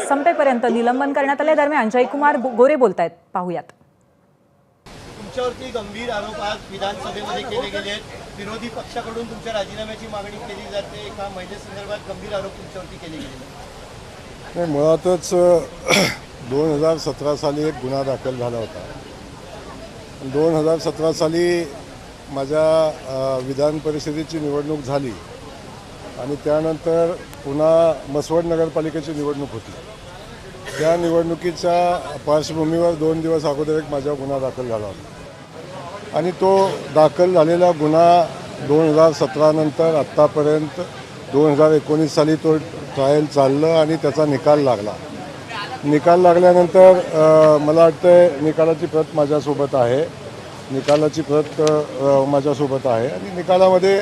संपेपर्यंत निलंबन करण्यात आले। दरम्यान जयकुमार गोरे बोलतायत, पाहूयात। तुमच्यावरती गंभीर आरोप आज विधानसभेमध्ये केले गेले आहेत। विरोधी पक्षाकडून तुमच्या राजीनाम्याची मागणी केली जाते। एका महिलेसंदर्भात गंभीर आरोप तुमच्यावरती केले गेले आहेत। मुळातच 2017 साली एक गुन्हा दाखल झाला होता। 2017 साली माझ्या विधान परिषदेची निवडणूक झाली आणि त्यानंतर पुन्हा मसवड नगरपालिकेची निवडणूक होती। त्या निवडणुकीच्या पार्श्वभूमीवर 2 दिवस अगोदर एक माझा गुन्हा दाखल झाला होता आणि तो दाखल झालेला गुन्हा 2017 नंतर आत्तापर्यंत 2019 साली तो ट्रायल चाललं आणि त्याचा निकाल लागला। निकाल लागल्यानंतर मला वाटतं निकालाची प्रत माझ्यासोबत आहे। निकालाची प्रत माझ्यासोबत आहे आणि निकालामध्ये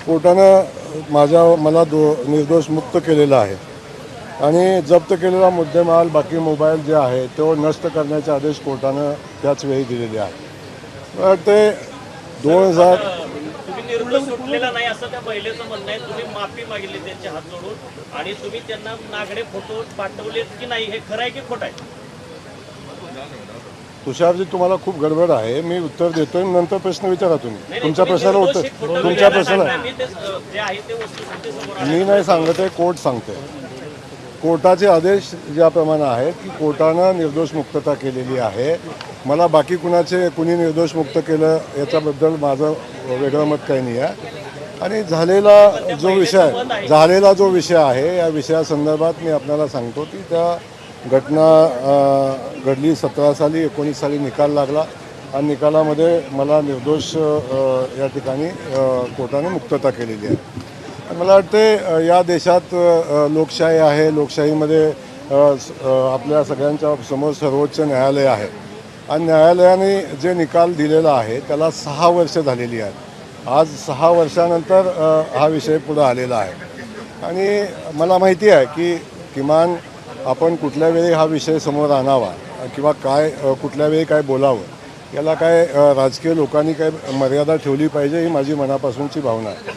कोर्टानं मला निर्दोष मुक्त केलेला आहे आणि जप्त केलेला मुद्देमाल बाकी मोबाईल जे आहे तो नष्ट करण्याचे आदेश कोर्टानं त्याच वेळी दिलेले आहेत। वाटते 2000 तुम्ही निर्णय सुटलेला नाही असं त्या महिलेचं म्हणणं आहे। तुम्ही माफी मागितली त्यांचे हात जोडून आणि तुम्ही त्यांना नागडे फोटो पाठवलेत की नाही, हे खरं आहे की खोटं आहे? तुषारजी, तुम्हाला खूप गडबड आहे। मी उत्तर देतोय, नंतर प्रश्न विचारा तुम्ही। तुमच्या प्रश्नाला उत्तर, तुमच्या प्रश्नाला मी नाही सांगत आहे, कोर्ट सांगते। कोर्टाचे आदेश ज्याप्रमाणे आहेत की कोर्टानं निर्दोष मुक्तता केलेली आहे। मला बाकी कुणी निर्दोष मुक्त केलं याच्याबद्दल माझं वेगळं मत काही नाही आहे आणि झालेला जो विषय आहे या विषयासंदर्भात मी आपल्याला सांगतो की त्या घटना घडली 17 साली, 19 साली निकाल लागला आणि निकालामध्ये मला निर्दोष या ठिकाणी कोर्टाने मुक्तता केलेली आहे। आणि मला वाटते या देशात लोकशाही आहे। लोकशाहीमध्ये आपल्या सगळ्यांच्या समोर सर्वोच्च न्यायालय आहे आणि न्यायालयाने जे निकाल दिलेला आहे त्याला 6 वर्ष झालेली आहेत। आज 6 वर्षानंतर हा विषय पुढे आलेला आहे आणि मला माहिती आहे की किमान आपण कुठल्या वेळी हा विषय समोर आणावा किंवा कुठल्या वेळी काय बोलावं याला राजकीय लोकांनी मर्यादा ठेवली पाहिजे, ही माझी मनापासूनची भावना आहे।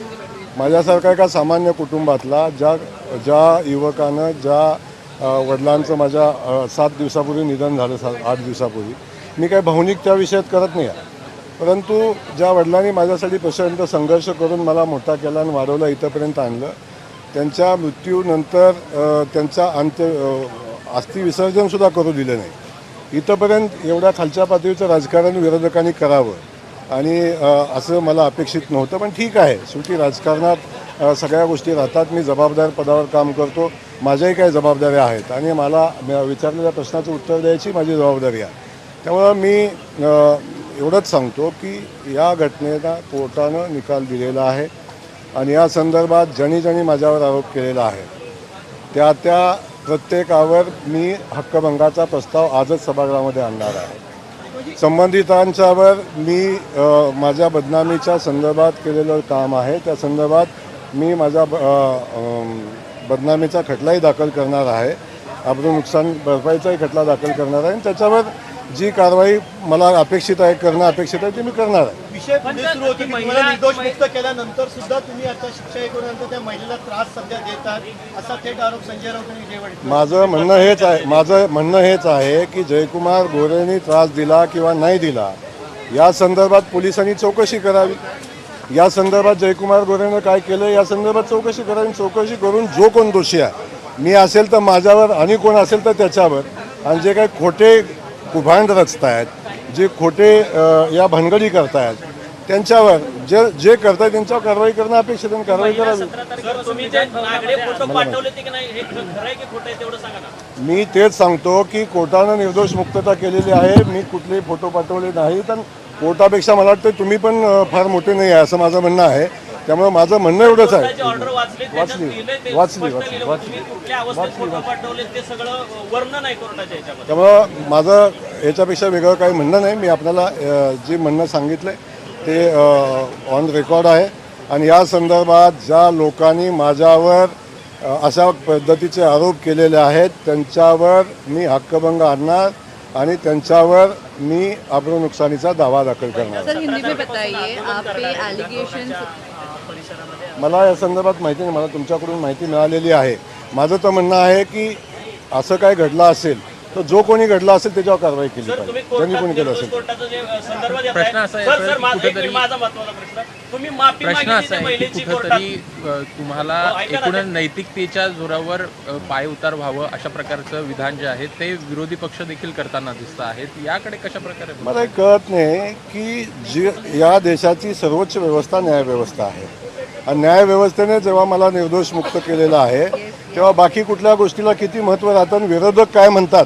माझ्यासारखा एका सामान्य कुटुंबातला ज्या युवकानं ज्या वडिलांचं माझ्या 7 दिवसापूर्वी निधन झालं, 8 दिवसापूर्वी, मी काही भावनिक त्या विषयात करत नाही आहे, परंतु ज्या वडिलांनी माझ्यासाठी प्रचंड संघर्ष करून मला मोठा केला आणि वाढवला, इथंपर्यंत आणलं, त्यांच्या मृत्यूनंतर त्यांचा अस्थि विसर्जनसुद्धा करू दिलं नाही। इथंपर्यंत एवढ्या खालच्या पातळीचं राजकारण विरोधकांनी करावं आणि असं मला अपेक्षित नव्हतं, पण ठीक आहे, शेवटी राजकारणात सगळ्या गोष्टी राहतात। मी जबाबदार पदावर काम करतो, माझ्याही काही जबाबदाऱ्या आहेत आणि मला विचारलेल्या प्रश्नाचं उत्तर द्यायची माझी जबाबदारी आहे। त्यामुळं मी एवढंच सांगतो की या घटनेला कोर्टानं निकाल दिलेला आहे आणि या संदर्भात ज्यांनी माझ्यावर आरोप केलेला आहे त्या प्रत्येकावर मी हक्कभंगाचा प्रस्ताव आजच सभागृहामध्ये आणणार आहे। संबंधितांच्यावर मी माझ्या बदनामीच्या संदर्भात केलेलं काम आहे, त्या संदर्भात मी माझा बदनामीचा खटलाही दाखल करणार आहे, अब्रू नुकसान भरपाईचाही खटला दाखल करणार आहे आणि त्याच्यावर जी कारवाई मला अपेक्षित आहे, करणं अपेक्षित आहे, ते मी करणार आहे। विषय पुढे सुरू होती, तुम्हाला निर्दोष मुक्त केल्यानंतर सुद्धा तुम्ही आता शिक्षा ऐकूनंतर त्या महिलेला त्रास सध्या देतात असा थेट आरोप संजय राऊत आणि विजय वडेट्टीवार। माझं म्हणणं हेच आहे की जयकुमार गोरेंनी त्रास दिला किंवा नाही दिला या संदर्भात पोलिसांनी चौकशी करावी। या संदर्भात जयकुमार गोरेनं काय केलं या संदर्भात चौकशी करावी। चौकशी करून जो कोण दोषी आहे, मी असेल तर माझ्यावर आणि कोण असेल तर त्याच्यावर, आणि जे काही खोटे कुभांड रचतायत, जे खोटे या भानगडी करतायत त्यांच्यावर जे करतायत त्यांच्यावर कारवाई करणं अपेक्षित आहे, कारवाई करावी। मी तेच सांगतो की कोर्टानं निर्दोष मुक्तता केलेली आहे। मी कुठलेही फोटो पाठवले नाहीत आणि कोर्टापेक्षा मला वाटतं तुम्ही पण फार मोठे नाही आहे असं माझं म्हणणं आहे। त्यामुळे माझं म्हणणं एवढंच आहे, त्यामुळं माझं याच्यापेक्षा वेगळं काही म्हणणं नाही। मी आपल्याला जे म्हणणं सांगितलं ते ऑन रेकॉर्ड आहे आणि या संदर्भात ज्या लोकांनी माझ्यावर अशा पद्धतीचे आरोप केलेले आहेत त्यांच्यावर मी हक्कभंग आणणार आणि त्यांच्यावर मी अब्रू नुकसानीचा दावा दाखल करणार। सर, हिंदी में बताइए, आप पे एलिगेशंस मला या संदर्भात माहिती नाही, मला तुमच्याकडून माहिती मिळालेली आहे। माझं तर म्हणणं आहे की असं काय घडलं असेल तर जो कोणी घडला असेल त्याच्यावर कारवाई केली सर तुम्ही पाहिजे, ज्यांनी कोणी केलं निर्दोष असेल. कोर्टाचं जे संदर्भ देताय, प्रश्न असा आहे, सर सर, सर की माझा कुठेतरी- माझा महत्त्वाचा प्रश्न, तुम्ही माफी प्रश्न मागितली असा त्या आहे की महिलेची कोर्टात, कुठंतरी तुम्हाला ऐका ना, एकूण नैतिकतेच्या जोरावर पाय उतार व्हावं अशा प्रकारचं विधान जे आहे ते विरोधी पक्ष देखील करताना दिसत आहेत. याकडे कशा प्रकारे मला हे कळत नाही की जी या देशाची सर्वोच्च व्यवस्था न्यायव्यवस्था आहे आणि न्यायव्यवस्थेने जेव्हा मला निर्दोष मुक्त केलेलं आहे तेव्हा बाकी कुठल्या गोष्टीला किती महत्त्व राहतं आणि विरोधक काय म्हणतात,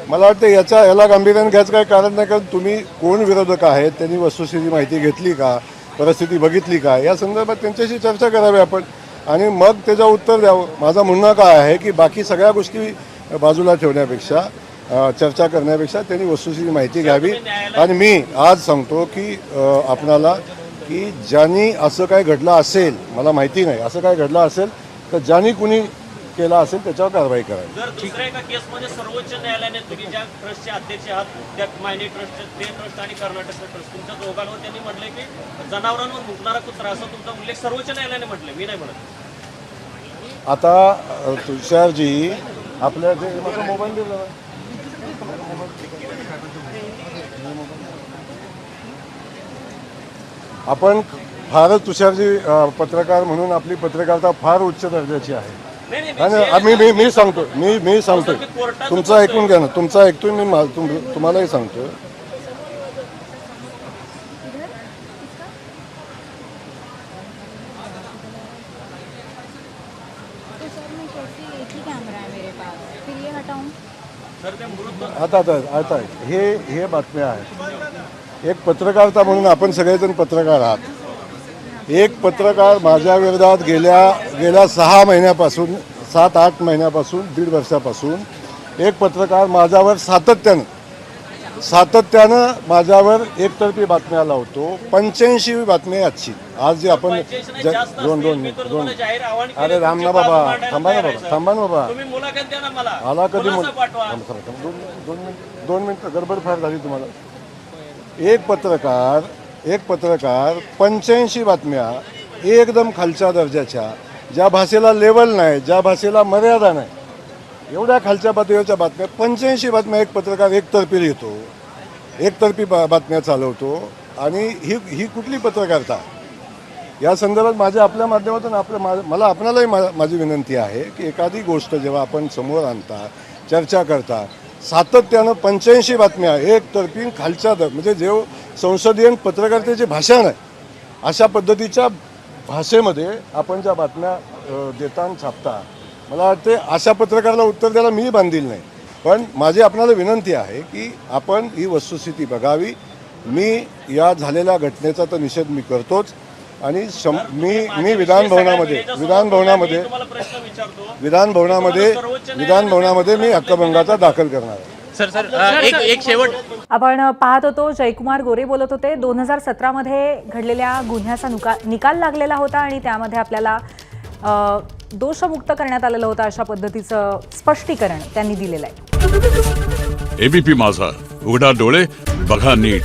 मला वाटतं याला गांभीर्याने घ्यायचं काही कारण नाही. कारण तुम्ही कोण विरोधक आहेत, त्यांनी वस्तुस्थिती माहिती घेतली का, परिस्थिती बघितली का, या संदर्भात त्यांच्याशी चर्चा करावी आपण आणि मग त्याचं उत्तर द्यावं. माझं म्हणणं काय आहे की बाकी सगळ्या गोष्टी बाजूला ठेवण्यापेक्षा चर्चा करण्यापेक्षा त्यांनी वस्तुस्थिती माहिती घ्यावी. आणि मी आज सांगतो की आपणाला की ज्यांनी असं काय घडलं असेल, मला माहिती नाही असं काय घडलं असेल तर ज्यांनी कुणी केला असेल त्याच्यावर कारवाई करावी. जर दुसऱ्या एका केसमध्ये सर्वोच्च न्यायालयाने तुम्ही ज्या ट्रस्टचे अध्यक्ष आहात त्या मायनी ट्रस्ट, ते ट्रस्ट आणि कर्नाटक ट्रस्ट तुमच्या दोघांवर त्यांनी म्हटले की जनावरांवर मुकणारा कुत्रा असा तुमचा उल्लेख सर्वोच्च न्यायालयाने म्हटले, मी नाही म्हणत. आता तुषारजी आपल्या जे माझा मोबाईल दिला ना. आपण फारच तुषारजी पत्रकार म्हणून आपली पत्रकारिता फार उच्च दर्जाची आहे. नाही आणि मी सांगतो मी सांगतो तुमचं ऐकून घ्या ना, तुमचं ऐकतोय मी तुम्हालाही सांगतो. तो सर मैं कैसे, एक ही कैमरा है मेरे पास, फिर ये हटाऊं? सर ते मृत आता हे बातम्या आहेत. एक पत्रकारिता म्हणून आपण सगळेजण पत्रकार आहात. एक पत्रकार माझ्या विरोधात गेल्या 6 महिन्यापासून 7-8 महिन्यापासून 1.5 वर्षापासून एक पत्रकार माझ्यावर सातत्यानं माझ्यावर एकतर्फी बातम्या लावतो. 85 बातमी आहे आजची. आज जे आपण अरे राम ना बाबा, थांबा ना बाबा तुम्ही मुलाखत द्या ना मला, आला कधी खुलासा पाठवा. 2 मिनिटं गडबड फार झाली तुम्हाला. एक पत्रकार 85 बातम्या एकदम खालच्या दर्जाच्या, ज्या भाषेला लेवल नाही, ज्या भाषेला मर्यादा नाही, एवढ्या खालच्या पातळीवरच्या बातम्या 85 बातम्या एक पत्रकार एकतर्फी लिहितो, एकतर्फी बातम्या चालवतो. आणि ही कुठली पत्रकारिता. या संदर्भात माझ्या आपल्या माध्यमातून मला आपणालाही माझी विनंती आहे की एखादी गोष्ट जेव्हा आपण समोर आणता, चर्चा करता, सातत्यानं 85 बातम्या एकतर्फी खालच्या म्हणजे जे संसदीय पत्रकारितेचे भाषण आहे अशा पद्धतीच्या भाषेमध्ये आपण ज्या बातम्या देता आणि छापता, मला वाटते अशा पत्रकाराला उत्तर द्यायला मी बांधील नाही. पण माझी आपणाला विनंती आहे की आपण ही वस्तुस्थिती बघावी. मी या झालेल्या घटनेचा तर निषेध मी करतोच आणि मी विधानभवनामध्ये मी हक्कभंगाचा दाखल करणार आहे. सर एक शेवट आपण पाहत होतो जयकुमार गोरे बोलत होते. 2017 मध्ये घडलेल्या गुन्ह्याचा निकाल लागलेला होता आणि त्यामध्ये आपल्याला दोषमुक्त करण्यात आलेलं होतं अशा पद्धतीचं स्पष्टीकरण त्यांनी दिलेलं आहे. एबीपी माझा, उघडा डोळे बघा नीट.